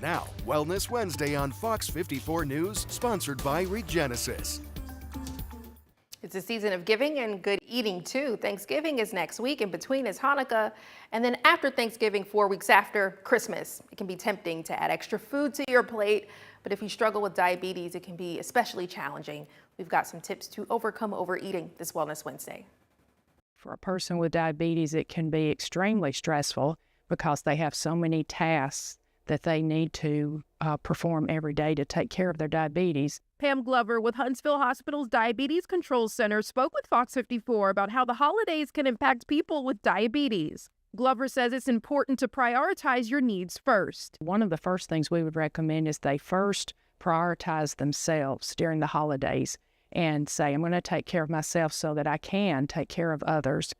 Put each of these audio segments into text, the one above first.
Now, Wellness Wednesday on Fox 54 News, sponsored by Regenesis. It's a season of giving and good eating too. Thanksgiving is next week. In between is Hanukkah. And then after Thanksgiving, 4 weeks after Christmas, it can be tempting to add extra food to your plate. But if you struggle with diabetes, it can be especially challenging. We've got some tips to overcome overeating this Wellness Wednesday. For a person with diabetes, it can be extremely stressful because they have so many tasks that they need to perform every day to take care of their diabetes. Pam Glover with Huntsville Hospital's Diabetes Control Center spoke with Fox 54 about how the holidays can impact people with diabetes. Glover says it's important to prioritize your needs first. One of the first things we would recommend is they first prioritize themselves during the holidays and say, I'm going to take care of myself so that I can take care of others.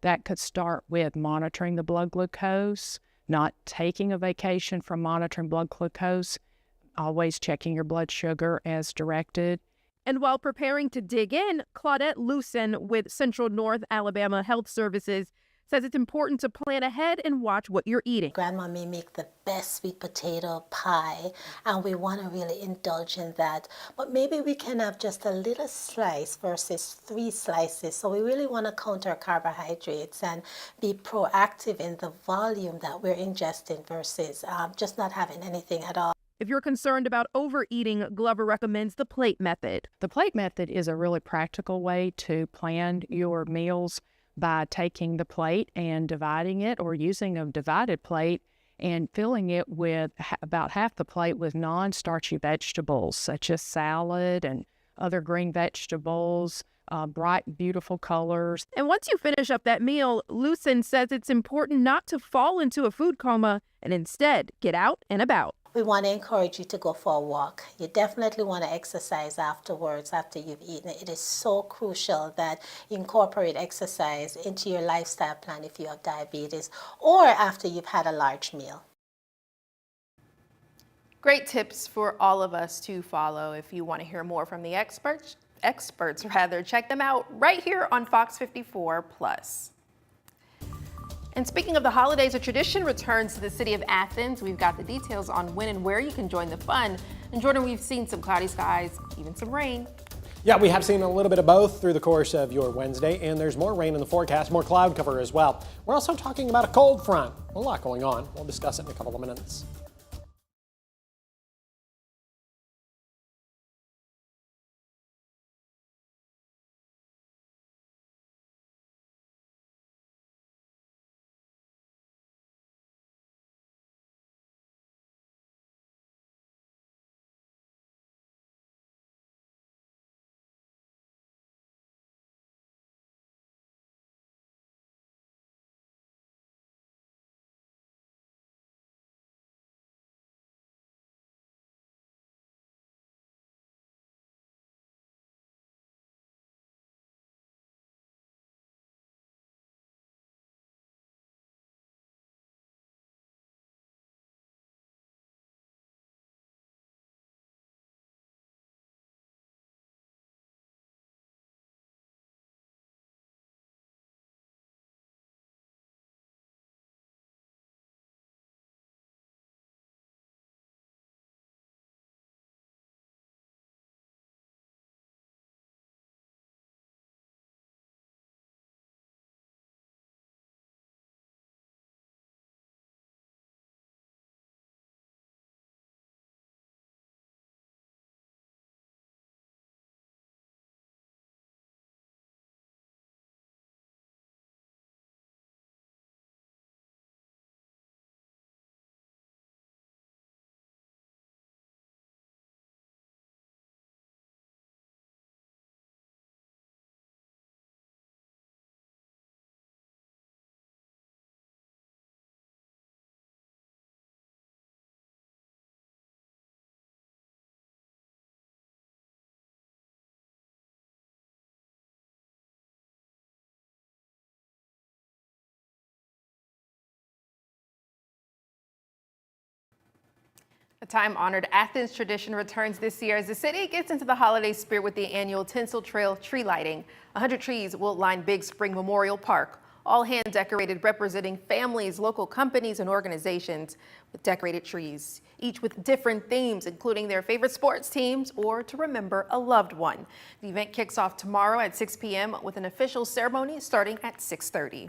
That could start with monitoring the blood glucose, not taking a vacation from monitoring blood glucose, always checking your blood sugar as directed. And while preparing to dig in, Claudette Lucen with Central North Alabama Health Services says it's important to plan ahead and watch what you're eating. Grandma may make the best sweet potato pie, and we want to really indulge in that. But maybe we can have just a little slice versus 3 slices. So we really want to counter carbohydrates and be proactive in the volume that we're ingesting versus just not having anything at all. If you're concerned about overeating, Glover recommends the plate method. The plate method is a really practical way to plan your meals by taking the plate and dividing it, or using a divided plate and filling it with about half the plate with non-starchy vegetables such as salad and other green vegetables, bright, beautiful colors. And once you finish up that meal, Lucen says it's important not to fall into a food coma and instead get out and about. We want to encourage you to go for a walk. You definitely want to exercise afterwards, after you've eaten. It is so crucial that you incorporate exercise into your lifestyle plan if you have diabetes, or after you've had a large meal. Great tips for all of us to follow. If you want to hear more from the experts, check them out right here on Fox 54 Plus. And speaking of the holidays, a tradition returns to the city of Athens. We've got the details on when and where you can join the fun. And Jordan, we've seen some cloudy skies, even some rain. Yeah, we have seen a little bit of both through the course of your Wednesday, and there's more rain in the forecast, more cloud cover as well. We're also talking about a cold front. A lot going on. We'll discuss it in a couple of minutes. A time-honored Athens tradition returns this year as the city gets into the holiday spirit with the annual Tinsel Trail tree lighting. 100 trees will line Big Spring Memorial Park. all hand decorated, representing families, local companies, and organizations with decorated trees, each with different themes, including their favorite sports teams or to remember a loved one. The event kicks off tomorrow at 6 p.m. with an official ceremony starting at 6:30.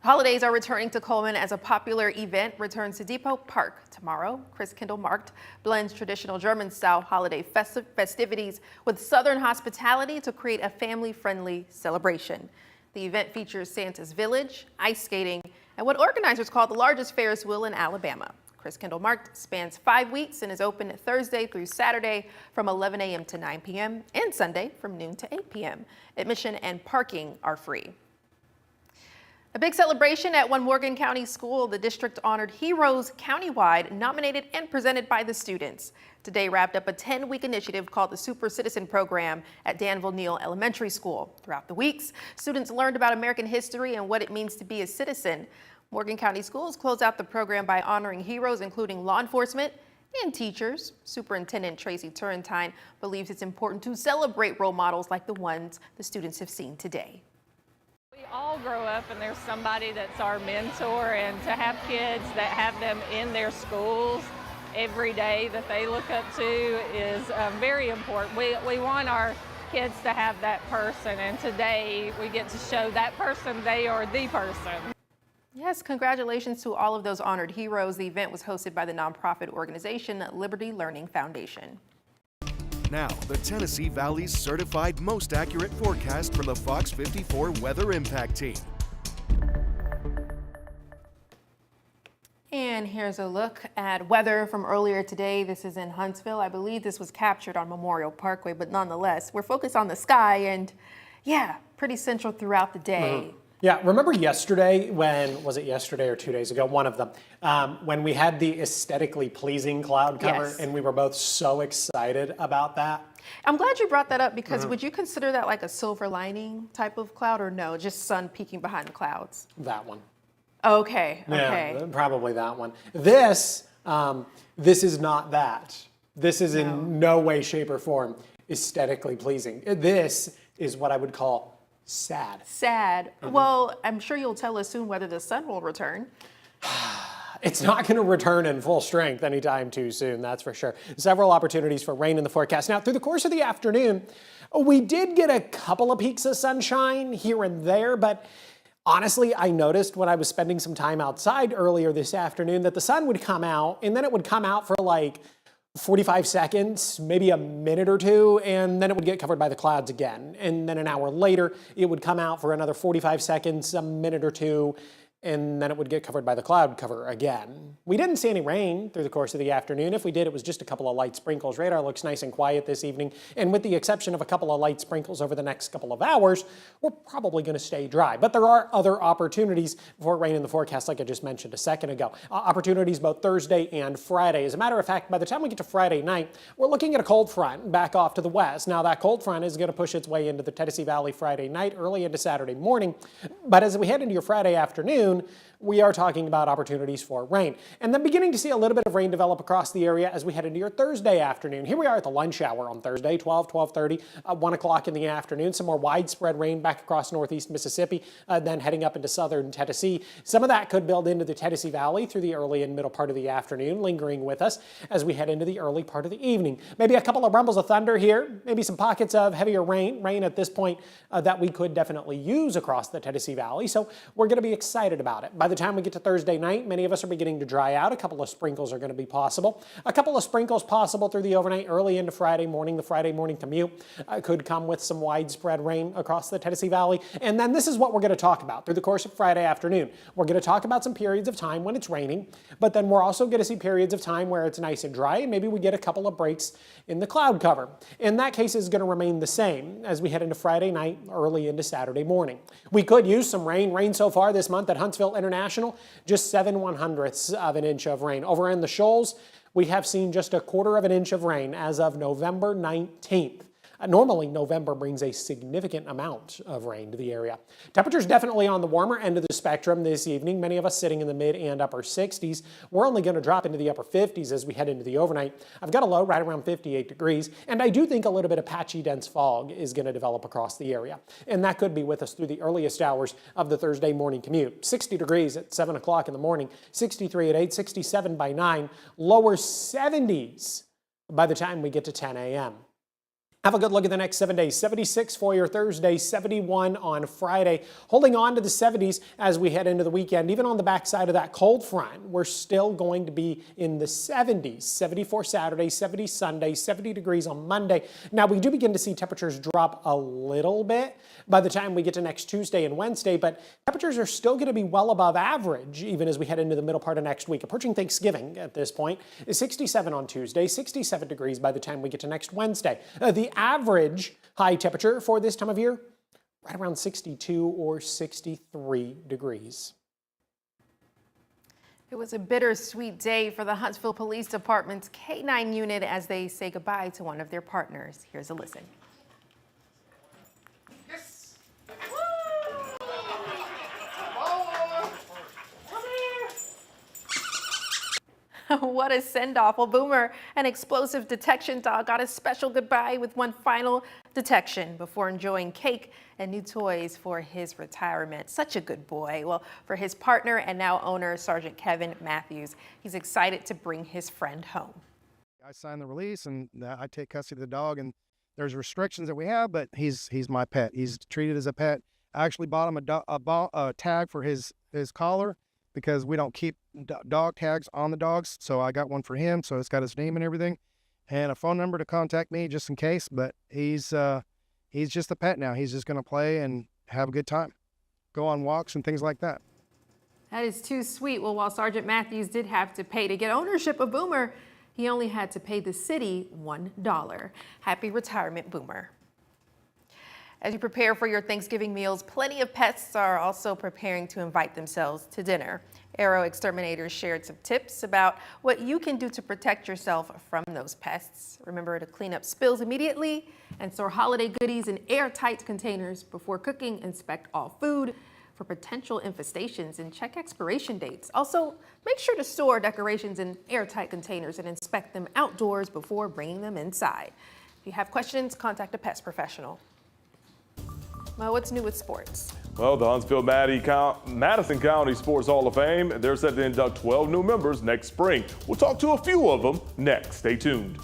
Holidays are returning to Coleman as a popular event returns to Depot Park tomorrow. Christkindl Markt blends traditional German-style holiday festivities with Southern hospitality to create a family-friendly celebration. The event features Santa's Village, ice skating, and what organizers call the largest Ferris wheel in Alabama. Christkindl Markt spans 5 weeks and is open Thursday through Saturday from 11 a.m. to 9 p.m. and Sunday from noon to 8 p.m. Admission and parking are free. A big celebration at one Morgan County school. The district honored heroes countywide, nominated and presented by the students. Today wrapped up a 10-week initiative called the Super Citizen Program at Danville Neal Elementary School. Throughout the weeks, students learned about American history and what it means to be a citizen. Morgan County Schools closed out the program by honoring heroes, including law enforcement and teachers. Superintendent Tracy Turrentine believes it's important to celebrate role models like the ones the students have seen today. We all grow up and there's somebody that's our mentor, and to have kids that have them in their schools every day that they look up to is very important. We want our kids to have that person, and today we get to show that person they are the person. Yes, congratulations to all of those honored heroes. The event was hosted by the nonprofit organization Liberty Learning Foundation. Now, the Tennessee Valley's certified most accurate forecast from the Fox 54 Weather Impact Team. And here's a look at weather from earlier today. This is in Huntsville. I believe this was captured on Memorial Parkway, but nonetheless, we're focused on the sky and yeah, pretty central throughout the day. Yeah, remember yesterday was it yesterday or 2 days ago? One of them, when we had the aesthetically pleasing cloud cover, Yes. and we were both so excited about that. I'm glad you brought that up because would you consider that like a silver lining type of cloud, or no, just sun peeking behind the clouds? That one. Okay, okay. Yeah, probably that one. This is not that. This is in no way, shape, or form aesthetically pleasing. This is what I would call sad. Sad. Well, I'm sure you'll tell us soon whether the sun will return. It's not going to return in full strength anytime too soon, that's for sure. Several opportunities for rain in the forecast. Now, through the course of the afternoon, we did get a couple of peaks of sunshine here and there, but honestly, I noticed when I was spending some time outside earlier this afternoon that the sun would come out, and then it would come out for like 45 seconds, maybe a minute or two, and then it would get covered by the clouds again. And then an hour later, it would come out for another 45 seconds, a minute or two, and then it would get covered by the cloud cover again. We didn't see any rain through the course of the afternoon. If we did, it was just a couple of light sprinkles. Radar looks nice and quiet this evening, and with the exception of a couple of light sprinkles over the next couple of hours, we're probably going to stay dry. But there are other opportunities for rain in the forecast, like I just mentioned a second ago. Opportunities both Thursday and Friday. As a matter of fact, by the time we get to Friday night, we're looking at a cold front back off to the west. Now, that cold front is going to push its way into the Tennessee Valley Friday night, early into Saturday morning. But as we head into your Friday afternoon, we are talking about opportunities for rain. And then beginning to see a little bit of rain develop across the area as we head into your Thursday afternoon. Here we are at the lunch hour on Thursday, 12:30, 1 o'clock in the afternoon. Some more widespread rain back across northeast Mississippi, then heading up into southern Tennessee. Some of that could build into the Tennessee Valley through the early and middle part of the afternoon, lingering with us as we head into the early part of the evening. Maybe a couple of rumbles of thunder here, maybe some pockets of heavier rain at this point that we could definitely use across the Tennessee Valley. So we're going to be excited about it. By the time we get to Thursday night, many of us are beginning to dry out. A couple of sprinkles are going to be possible. A couple of sprinkles possible through the overnight, early into Friday morning. The Friday morning commute could come with some widespread rain across the Tennessee Valley. And then this is what we're going to talk about through the course of Friday afternoon. We're going to talk about some periods of time when it's raining, but then we're also going to see periods of time where it's nice and dry, and maybe we get a couple of breaks in the cloud cover. In that case, it's going to remain the same as we head into Friday night, early into Saturday morning. We could use some rain. Rain so far this month at Huntsville International, just 7/100ths of an inch of rain. Over in the Shoals, we have seen just 1/4 of an inch of rain as of November 19th. Normally, November brings a significant amount of rain to the area. Temperatures definitely on the warmer end of the spectrum this evening. Many of us sitting in the mid and upper 60s. We're only going to drop into the upper 50s as we head into the overnight. I've got a low right around 58 degrees, and I do think a little bit of patchy dense fog is going to develop across the area. And that could be with us through the earliest hours of the Thursday morning commute. 60 degrees at 7 o'clock in the morning, 63 at 8, 67 by 9, lower 70s by the time we get to 10 a.m. Have a good look at the next 7 days. 76 for your Thursday, 71 on Friday. Holding on to the 70s as we head into the weekend. Even on the backside of that cold front, we're still going to be in the 70s. 74 Saturday, 70 Sunday, 70 degrees on Monday. Now, we do begin to see temperatures drop a little bit by the time we get to next Tuesday and Wednesday, but temperatures are still going to be well above average even as we head into the middle part of next week. Approaching Thanksgiving at this point is 67 on Tuesday, 67 degrees by the time we get to next Wednesday. The average high temperature for this time of year, right around 62 or 63 degrees. It was a bittersweet day for the Huntsville Police Department's K-9 unit as they say goodbye to one of their partners. Here's a listen. What a send-off. Well, Boomer, an explosive detection dog, got a special goodbye with one final detection before enjoying cake and new toys for his retirement. Such a good boy. Well, for his partner and now owner, Sergeant Kevin Matthews, he's excited to bring his friend home. I signed the release and I take custody of the dog, and there's restrictions that we have, but he's my pet. He's treated as a pet. I actually bought him a tag for his collar, because we don't keep dog tags on the dogs. So I got one for him. So it's got his name and everything, and a phone number to contact me just in case. But he's just a pet now. He's just going to play and have a good time, go on walks and things like that. That is too sweet. Well, while Sergeant Matthews did have to pay to get ownership of Boomer, he only had to pay the city $1. Happy retirement, Boomer. As you prepare for your Thanksgiving meals, plenty of pets are also preparing to invite themselves to dinner. Arrow exterminators shared some tips about what you can do to protect yourself from those pests. Remember to clean up spills immediately and store holiday goodies in airtight containers before cooking. Inspect all food for potential infestations and check expiration dates. Also, make sure to store decorations in airtight containers and inspect them outdoors before bringing them inside. If you have questions, contact a pest professional. Well, what's new with sports? Well, the Huntsville Madison County Sports Hall of Fame, they're set to induct 12 new members next spring. We'll talk to a few of them next. Stay tuned.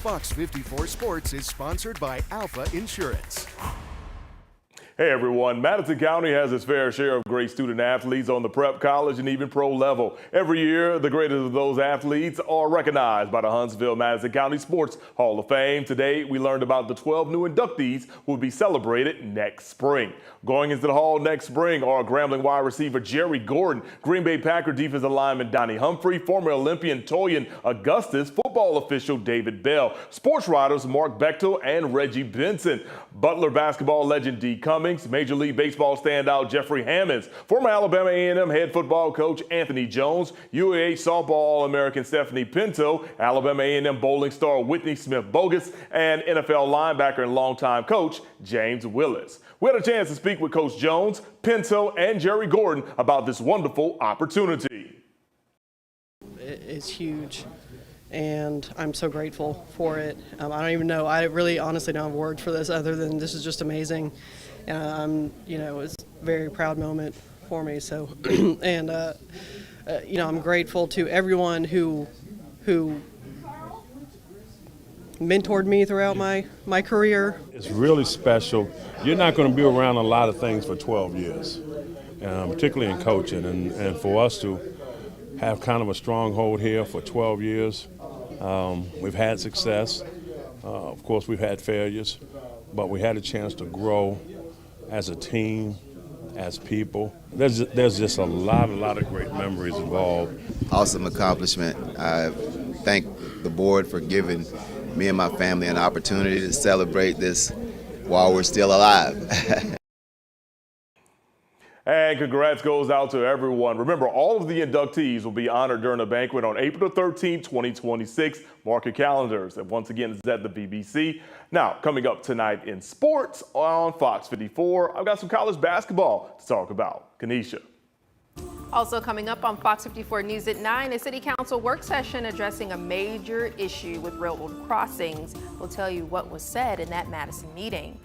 Fox 54 Sports is sponsored by Alpha Insurance. Hey everyone, Madison County has its fair share of great student athletes on the prep, college, and even pro level. Every year, the greatest of those athletes are recognized by the Huntsville-Madison County Sports Hall of Fame. Today, we learned about the 12 new inductees who will be celebrated next spring. Going into the Hall next spring are Grambling wide receiver Jerry Gordon, Green Bay Packer defensive lineman Donnie Humphrey, former Olympian Toyin Augustus, football official David Bell, sports writers Mark Bechtel and Reggie Benson, Butler basketball legend D. Cummings, Major League Baseball standout Jeffrey Hammonds, former Alabama A&M head football coach Anthony Jones, UAH softball All-American Stephanie Pinto, Alabama A&M bowling star Whitney Smith-Bogus, and NFL linebacker and longtime coach James Willis. We had a chance to speak with Coach Jones, Pinto, and Jerry Gordon about this wonderful opportunity. It's huge, and I'm so grateful for it. I don't even know. I really honestly don't have words for this other than this is just amazing. It's a very proud moment for me. So, and I'm grateful to everyone who mentored me throughout my career. It's really special. You're not going to be around a lot of things for 12 years, particularly in coaching, and for us to have kind of a stronghold here for 12 years. We've had success. Of course, we've had failures, but we had a chance to grow as a team, as people. There's just a lot of great memories involved. Awesome accomplishment. I thank the board for giving me and my family an opportunity to celebrate this while we're still alive. And congrats goes out to everyone. Remember, all of the inductees will be honored during a banquet on April 13, 2026. Mark your calendars. And once again, it's at the BBC. Now, coming up tonight in sports on Fox 54, I've got some college basketball to talk about. Kanisha. Also coming up on Fox 54 News at 9, a city council work session addressing a major issue with railroad crossings. We'll tell you what was said in that Madison meeting.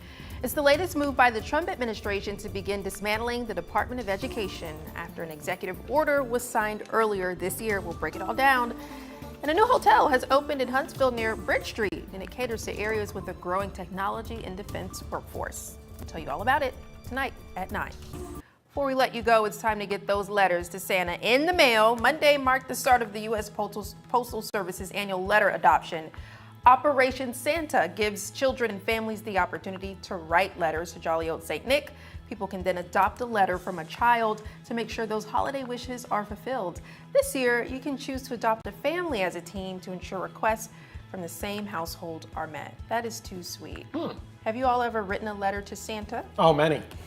It's the latest move by the Trump administration to begin dismantling the Department of Education after an executive order was signed earlier this year. We'll break it all down. And a new hotel has opened in Huntsville near Bridge Street, and it caters to areas with a growing technology and defense workforce. We'll tell you all about it tonight at 9. Before we let you go, it's time to get those letters to Santa in the mail. Monday marked the start of the U.S. Postal Service's annual letter adoption. Operation Santa gives children and families the opportunity to write letters to jolly old St. Nick. People can then adopt a letter from a child to make sure those holiday wishes are fulfilled. This year, you can choose to adopt a family as a team to ensure requests from the same household are met. That is too sweet. Have you all ever written a letter to Santa? Oh, many.